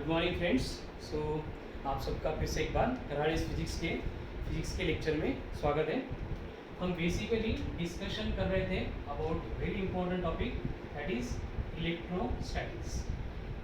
Good morning friends. सो आप सबका फिर से एक बार कराड़े फिजिक्स के लेक्चर में स्वागत है। हम बेसिकली डिस्कशन कर रहे थे about very important topic that is electrostatics.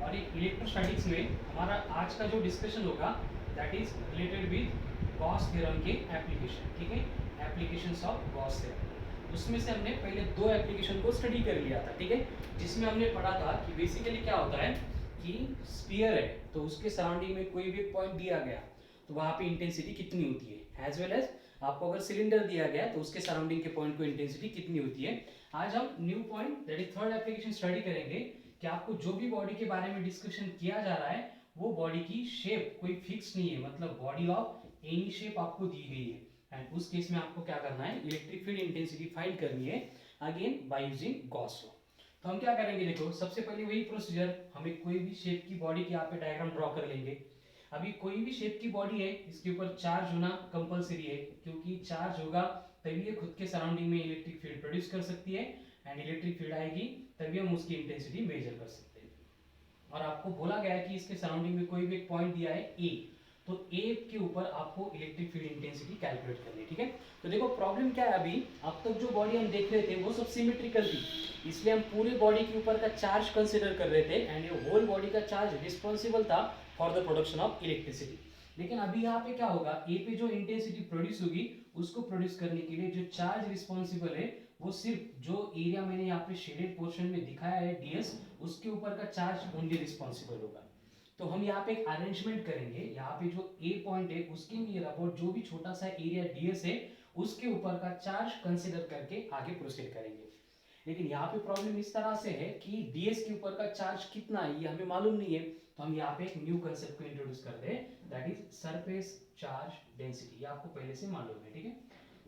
और ये इलेक्ट्रोस्टैटिक्स में हमारा आज का जो डिस्कशन होगा that is related with Gauss theorem के एप्लीकेशन। ठीक है, एप्लीकेशंस ऑफ गॉस थ्योरम। उसमें से हमने पहले दो एप्लीकेशन को स्टडी कर लिया था। ठीक है, जिसमें हमने पढ़ा था कि बेसिकली क्या होता है कि स्फीयर है तो उसके सराउंडिंग में कोई भी पॉइंट दिया गया तो वहां पे इंटेंसिटी कितनी होती है, एज वेल एज आपको अगर सिलेंडर दिया गया तो उसके सराउंडिंग के पॉइंट को इंटेंसिटी कितनी होती है। आज हम new point that is third application study करेंगे कि आपको जो भी बॉडी के बारे में डिस्कशन किया जा रहा है वो बॉडी की शेप कोई फिक्स नहीं है, मतलब बॉडी ऑफ एनी शेप आपको दी गई है एंड उस केस में आपको क्या करना है, इलेक्ट्रिक फील्ड इंटेंसिटी फाइंड करनी है again by using Gauss law. तो हम क्या करेंगे, देखो सबसे पहले वही प्रोसीजर, हमें कोई भी शेप की बॉडी की यहाँ पे डायग्राम ड्रॉ कर लेंगे। अभी कोई भी शेप की बॉडी है इसके ऊपर चार्ज होना कंपलसरी है, क्योंकि चार्ज होगा तभी ये खुद के सराउंडिंग में इलेक्ट्रिक फील्ड प्रोड्यूस कर सकती है एंड इलेक्ट्रिक फील्ड आएगी तभी हम उसकी इंटेंसिटी मेजर कर सकते हैं। और आपको बोला गया है कि इसके सराउंडिंग में कोई भी एक पॉइंट दिया है ए, तो ए के ऊपर आपको इलेक्ट्रिक फील्ड इंटेंसिटी कैलकुलेट करनी है। ठीक है, तो देखो प्रॉब्लम क्या है, अभी अब तक जो बॉडी हम देख रहे थे वो सब सिमेट्रिकल थी, इसलिए हम पूरी बॉडी के ऊपर का चार्ज कंसीडर कर रहे थे एंड ये होल बॉडी का चार्ज रिस्पॉन्सिबल था for the production of electricity. लेकिन अभी यहाँ पे क्या होगा, ए पे जो इंटेंसिटी प्रोड्यूस होगी उसको प्रोड्यूस करने के लिए जो चार्ज रिस्पॉन्सिबल है वो सिर्फ जो एरिया मैंने यहाँ पे शेडेड पोर्शन में दिखाया है डीएस, उसके ऊपर का चार्ज ओनली रिस्पॉन्सिबल होगा। तो हम यहाँ पे एक अरेंजमेंट करेंगे, यहाँ पे जो ए पॉइंट है उसके नियर अबाउट जो भी छोटा सा एरिया डीएस है उसके ऊपर का चार्ज कंसीडर करके आगे प्रोसीड करेंगे। लेकिन यहाँ पे प्रॉब्लम इस तरह से है कि डीएस के ऊपर का चार्ज कितना है ये हमें मालूम नहीं है, तो हम यहाँ पे एक न्यू कंसेप्ट को इंट्रोड्यूस करते हैं that is surface charge density. ये आपको पहले से मालूम है। ठीक है,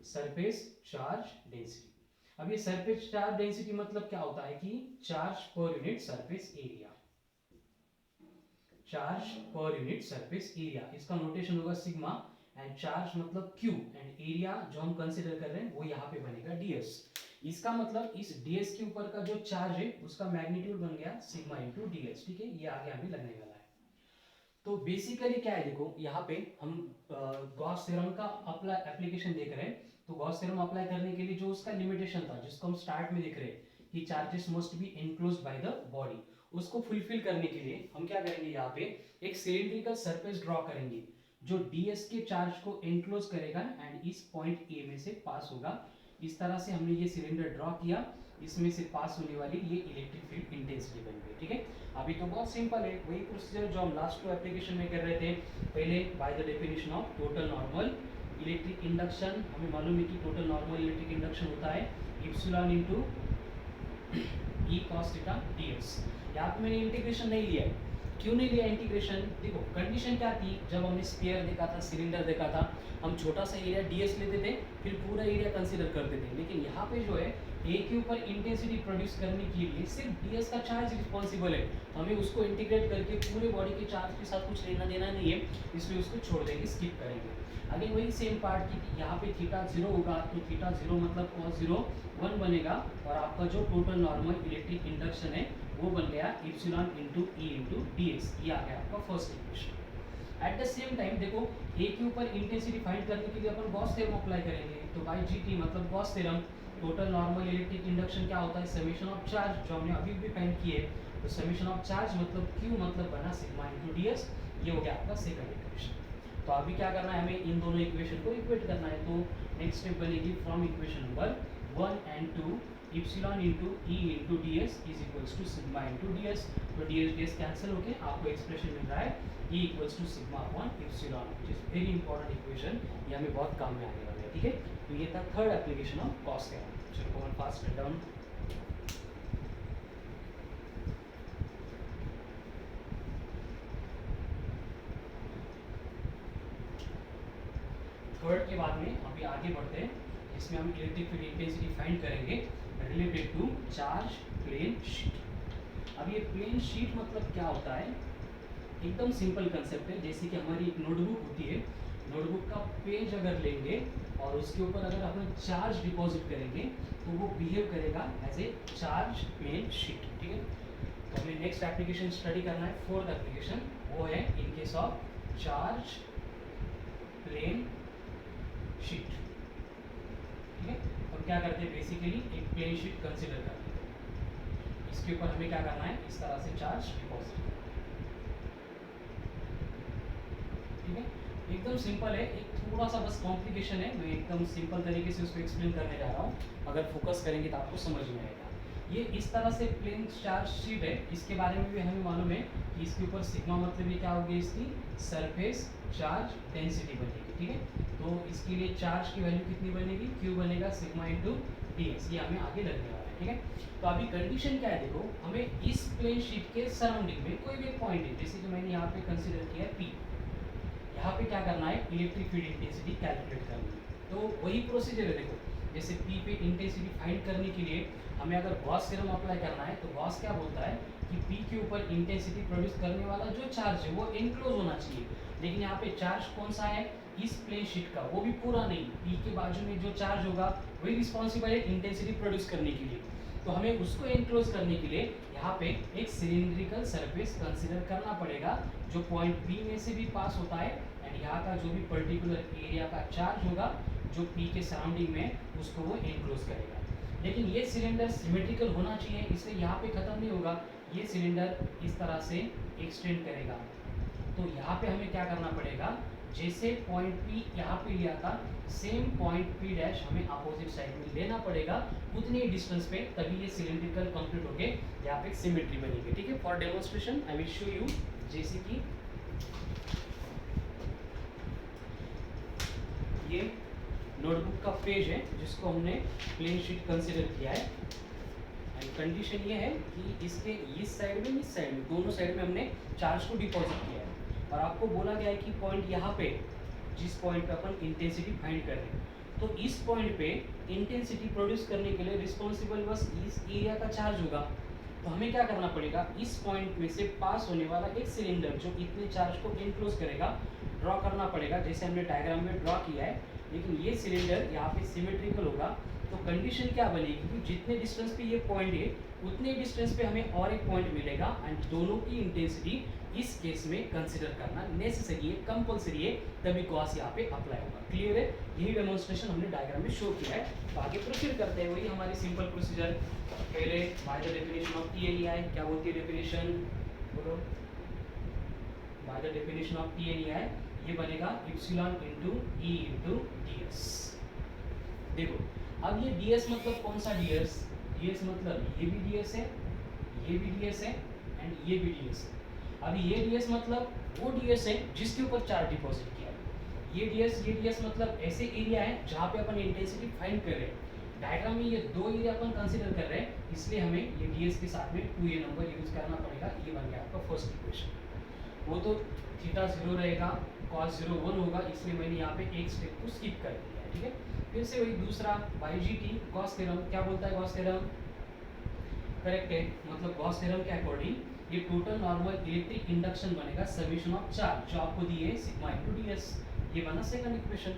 सरफेस चार्ज डेंसिटी। अब ये सरफेस चार्ज डेंसिटी मतलब क्या होता है कि charge per unit surface area, charge per unit surface area, इसका नोटेशन होगा सिग्मा एंड चार्ज मतलब क्यू एंड एरिया जो हम कंसीडर कर रहे हैं वो यहाँ पे बनेगा डीएस। इसका मतलब इस डीएस के ऊपर का जो चार्ज है उसका मैग्नीट्यूड बन गया सिग्मा इनटू डीएस। ठीक है, ये आगे हमें लगने वाला है। तो बेसिकली क्या है, देखो यहाँ पे हम गॉस थ्योरम का अप्लाई एप्लीकेशन देख रहे हैं। तो गॉस थ्योरम अप्लाई करने के लिए जो उसका लिमिटेशन था जिसको हम स्टार्ट में देख रहे हैं कि charges must be enclosed by the body, उसको फुलफिल करने के लिए हम क्या करेंगे, यहाँ पे एक सिलिंड्रिकल सरफेस ड्रॉ करेंगे जो डीएस के चार्ज को एनक्लोज करेगा एंड इस पॉइंट ए में से पास होगा। इस तरह से हमने ये सिलेंडर ड्रॉ किया, इसमें से पास होने वाली ये इलेक्ट्रिक फील्ड इंटेंसिटी बन गई। ठीक है, अभी तो बहुत सिंपल है, वही प्रोसीजर जो हम लास्ट टू एप्लीकेशन में कर रहे थे। पहले by the definition of total normal electric induction, हमें मालूम है कि टोटल नॉर्मल इलेक्ट्रिक इंडक्शन होता है epsilon into E cos theta DS. यहाँ पे मैंने इंटीग्रेशन नहीं लिया है, क्यों नहीं लिया इंटीग्रेशन, देखो कंडीशन क्या थी, जब हमने स्फीयर देखा था, सिलेंडर देखा था, हम छोटा सा एरिया डीएस लेते थे फिर पूरा एरिया कंसीडर करते थे। लेकिन यहाँ पे जो है ए के ऊपर इंटेंसिटी प्रोड्यूस करने के लिए सिर्फ डीएस का चार्ज रिस्पॉन्सिबल है, तो हमें उसको इंटीग्रेट करके पूरे बॉडी के चार्ज के साथ कुछ लेना देना नहीं है, इसलिए उसको छोड़ देंगे, स्किप करेंगे। अगेन वही सेम पार्ट की यहाँ पे थीटा 0 होगा तो थीटा 0 मतलब cos 0 1 बनेगा और आपका जो टोटल नॉर्मल इलेक्ट्रिक इंडक्शन है वो बन गया epsilon into E into DS. ये आ गया आपका first equation. At the same time देखो ए के ऊपर इंटेंसिटी फाइंड करने के लिए अपन गॉस थ्योरम अप्लाई करेंगे, तो बाय जीटी मतलब Gauss theorem total normal electric induction क्या होता है, समेशन ऑफ चार्ज जो हमने अभी भी फाइंड किए, तो समेशन ऑफ चार्ज मतलब क्यू मतलब बना सिग्मा इनटू डीएस। ये हो गया आपका सेकंड इक्वेशन। तो अभी क्या करना है, हमें इन दोनों इक्वेशन को इक्वेट करना है। तो नेक्स्ट स्टेप बनेगी from equation number 1 and 2 epsilon into E into DS is equals to sigma into DS. तो डीएस डीएस कैंसिल होके आपको एक्सप्रेशन मिल रहा है E equals to sigma upon epsilon, which is very important equation, ये हमें बहुत काम में आने वाला है। ठीक है, तो ये था third application of Gauss theorem. चलो one fast write down. Third के बाद में अभी आगे बढ़ते हैं, इसमें हम इलेक्ट्रिक फील्ड इंटेंसिटी फाइंड करेंगे related to charge plane sheet. अब ये प्लेन शीट मतलब क्या होता है, एकदम सिंपल कंसेप्ट है, जैसे कि हमारी एक नोटबुक होती है, नोटबुक का पेज अगर लेंगे और उसके ऊपर अगर अपन चार्ज डिपॉजिट करेंगे तो वो बिहेव करेगा as a charge plane sheet. ठीक है, तो हमें नेक्स्ट एप्लीकेशन स्टडी करना है, फोर्थ एप्लीकेशन वो है in case of charge plane sheet. ठीक है, तो क्या करते हैं बेसिकली एक प्लेन शीट कंसीडर करते हैं, इसके ऊपर हमें क्या करना है, इस तरह से चार्ज डिपॉजिट करना है। ठीक है, एकदम सिंपल है, एक थोड़ा सा बस कॉम्प्लिकेशन है, मैं एकदम सिंपल तरीके से उसको एक्सप्लेन करने जा रहा हूँ, अगर फोकस करेंगे तो आपको समझ में आएगा। ये इस तरह से प्लेन चार्ज शीट है, इसके बारे में भी हमें मालूम है कि इसके ऊपर सिग्मा मतलब ये क्या होगी, इसकी सरफेस चार्ज डेंसिटी बनेगी। ठीक है, तो इसके लिए चार्ज की वैल्यू कितनी बनेगी, क्यू बनेगा सिग्मा इंटू डी एक्स, ये हमें आगे लगने वाला है। ठीक है, तो अभी कंडीशन क्या है, देखो हमें इस प्लेन शीट के सराउंडिंग में कोई भी एक पॉइंट है, जैसे कि मैंने यहाँ पे कंसिडर किया है पी, यहाँ पे क्या करना है, इलेक्ट्रिक फील्ड इंटेंसिटी कैलकुलेट करनी है। तो वही प्रोसीजर है, देखो जैसे पी पे इंटेंसिटी फाइंड करने के लिए हमें अगर गॉस थ्योरम अप्लाई करना है, तो गॉस क्या बोलता है कि पी के ऊपर इंटेंसिटी प्रोड्यूस करने वाला जो चार्ज है वो एनक्लोज होना चाहिए, लेकिन यहाँ पे चार्ज कौन सा है, इस प्लेन शीट का, वो भी पूरा नहीं, पी के बाजू में जो चार्ज होगा वही रिस्पॉन्सिबल है इंटेंसिटी प्रोड्यूस करने के लिए। तो हमें उसको एनक्लोज करने के लिए यहाँ पे एक सिलिंड्रिकल सरफेस कंसीडर करना पड़ेगा, जो पॉइंट पी में से भी पास होता है, एंड यहाँ का जो भी पर्टिकुलर एरिया का चार्ज होगा जो पी के सराउंडिंग में, उसको वो एनक्लोज करेगा। लेकिन ये सिलेंडर सिमेट्रिकल होना चाहिए, इसलिए यहाँ पे खत्म नहीं होगा, ये सिलेंडर इस तरह से एक्सटेंड करेगा। तो यहाँ पे हमें क्या करना पड़ेगा, जैसे पॉइंट पी यहाँ पे लिया था, सेम पॉइंट पी डैश हमें अपोजिट साइड में लेना पड़ेगा, उतनी डिस्टेंस पे, तभी ये सिलिंड्रिकल कंप्लीट होके यहाँ पे सिमेट्री बनेगी। ठीक है, for demonstration I will show you, जैसे कि ये नोटबुक का पेज है जिसको हमने प्लेन शीट कंसीडर किया है, एंड कंडीशन ये है कि इसके इस साइड में, इस साइड में, दोनों साइड में हमने चार्ज को डिपॉजिट किया है, और आपको बोला गया है कि पॉइंट यहाँ पे, जिस पॉइंट पे अपन इंटेंसिटी फाइंड कर रहे हैं, तो इस पॉइंट पे इंटेंसिटी प्रोड्यूस करने के लिए रिस्पॉन्सिबल बस इस एरिया का चार्ज होगा। तो हमें क्या करना पड़ेगा, इस पॉइंट में से पास होने वाला एक सिलेंडर जो इतने चार्ज को एनक्लोज करेगा, ड्रॉ करना पड़ेगा, जैसे हमने डायग्राम में ड्रॉ किया है। लेकिन ये सिलेंडर यहाँ पे सिमेट्रिकल होगा, तो कंडीशन क्या बनेगी कि जितने डिस्टेंस पे ये पॉइंट है, उतने डिस्टेंस पे हमें और एक पॉइंट मिलेगा, एंड दोनों की इंटेंसिटी इस केस में कंसीडर करना नेसेसरी है, कंपलसरी है, तभी गॉस यहाँ पे अप्लाई होगा। क्लियर है, यही डेमोन्स्ट्रेशन हमने डायग्राम में शो किया है। तो आगे प्रोसीड करते हैं, वही हमारी सिंपल प्रोसीजर। पहले by the definition of T N E I, क्या बोलती है डेफिनेशन, बोलो, by the definition of T N E I ये बनेगा epsilon into E into D S. देखो अब ये डी एस मतलब कौन सा डी एस, डी एस मतलब ये भी डी एस है, ये भी डी एस है, एंड ये भी डी एस है। अभी ये डी एस मतलब वो डी एस है जिसके ऊपर चार्ज डिपॉजिट किया है, ये डी एस मतलब ऐसे एरिया है जहाँ पे अपन इंटेंसिटी फाइंड कर रहे हैं। डायग्राम में ये दो एरिया अपन कंसीडर कर रहे हैं, इसलिए हमें ये डी एस के साथ में 2a नंबर यूज करना पड़ेगा। ये बन गया आपका फर्स्ट इक्वेशन। वो तो थीटा 0 रहेगा, cos 0 1 होगा, इसलिए मैंने यहाँ पे एक स्टेप को स्किप कर दिया है। ठीक है, फिर से वही दूसरा by G T Gauss theorem, क्या बोलता है गॉस थ्योरम, करेक्ट है, मतलब गॉस थ्योरम के अकॉर्डिंग ये टोटल नॉर्मल इलेक्ट्रिक इंडक्शन बनेगा समेशन ऑफ चार्ज, जो आपको दिए है सिग्मा इंटू डी एस। ये बना सेकंड इक्वेशन।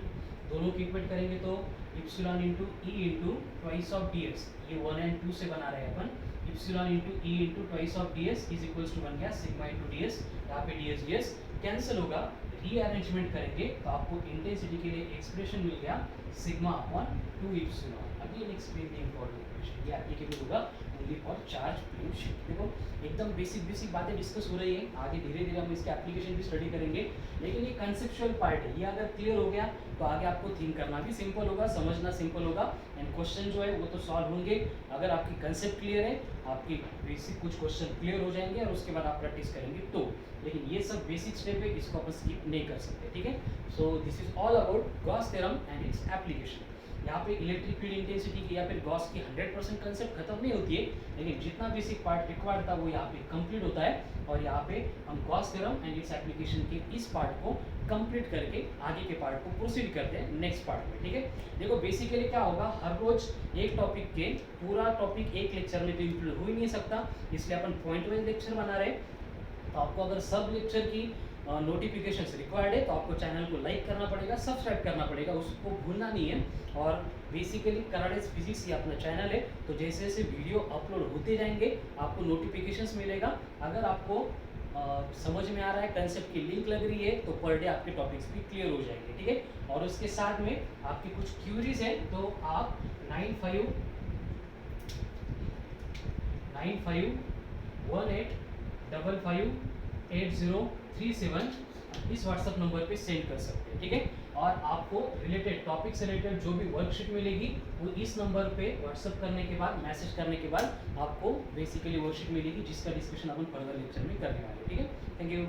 दोनों की इक्वेट करेंगे तो epsilon into E into twice of D S, ये 1 एंड 2 से बना रहे हैं अपन, epsilon into E into twice of D S is equals to बन गया सिग्मा इंटू डी एस। यहाँ पे डी एस कैंसिल होगा, रीअरेंजमेंट करेंगे तो आपको इंटेंसिटी के लिए एक्सप्रेशन मिल गया sigma upon 2 epsilon. Again explain the important equation, ये एप्लीकेबल होगा only for charge plane sheet. देखो एकदम बेसिक बातें डिस्कस हो रही है, आगे धीरे धीरे हम इसके एप्लीकेशन भी स्टडी करेंगे, लेकिन ये कंसेप्चुअल पार्ट है, ये अगर क्लियर हो गया तो आगे आपको थिंक करना भी सिंपल होगा, समझना सिंपल होगा, एंड क्वेश्चन जो है वो तो सॉल्व होंगे। अगर आपकी कंसेप्ट क्लियर है, आपकी बेसिक कुछ क्वेश्चन क्लियर हो जाएंगे, और उसके बाद आप प्रैक्टिस करेंगे तो, लेकिन ये सब बेसिक स्टेप है, इसको अपन स्किप नहीं कर सकते। ठीक है, so this is all about Gauss theorem and its application. यहाँ पे इलेक्ट्रिक फील्ड इंटेंसिटी की या फिर गॉस की 100% कंसेप्ट खत्म नहीं होती है, लेकिन जितना बेसिक पार्ट रिक्वायर्ड था वो यहाँ पे कंप्लीट होता है, और यहाँ पे हम Gauss theorem and its application के इस पार्ट को कंप्लीट करके आगे के पार्ट को प्रोसीड करते हैं नेक्स्ट पार्ट में। ठीक है, देखो बेसिकली क्या होगा, हर रोज एक टॉपिक के पूरा टॉपिक एक लेक्चर में तो इंक्लूड हो ही नहीं सकता, इसलिए अपन पॉइंट वाइज लेक्चर बना रहे हैं। तो आपको अगर सब लेक्चर की नोटिफिकेशंस रिक्वायर्ड है तो आपको चैनल को लाइक करना पड़ेगा, सब्सक्राइब करना पड़ेगा, उसको भूलना नहीं है। और बेसिकली कराडेज फिजिक्स ये अपना चैनल है, तो जैसे जैसे वीडियो अपलोड होते जाएंगे आपको नोटिफिकेशंस मिलेगा। अगर आपको समझ में आ रहा है, कंसेप्ट की लिंक लग रही है, तो पर डे आपके टॉपिक्स भी क्लियर हो जाएंगे, ठीक है। और उसके साथ में आपकी कुछ क्यूरीज है तो आप 9518558037 इस व्हाट्सएप नंबर पे सेंड कर सकते हैं, ठीक है। और आपको रिलेटेड टॉपिक से रिलेटेड जो भी वर्कशीट मिलेगी वो इस नंबर पे व्हाट्सएप करने के बाद, मैसेज करने के बाद आपको बेसिकली वर्कशीट मिलेगी, जिसका डिस्कशन अपन फर्दर लेक्चर में करने वाले हैं, ठीक है। Thank you.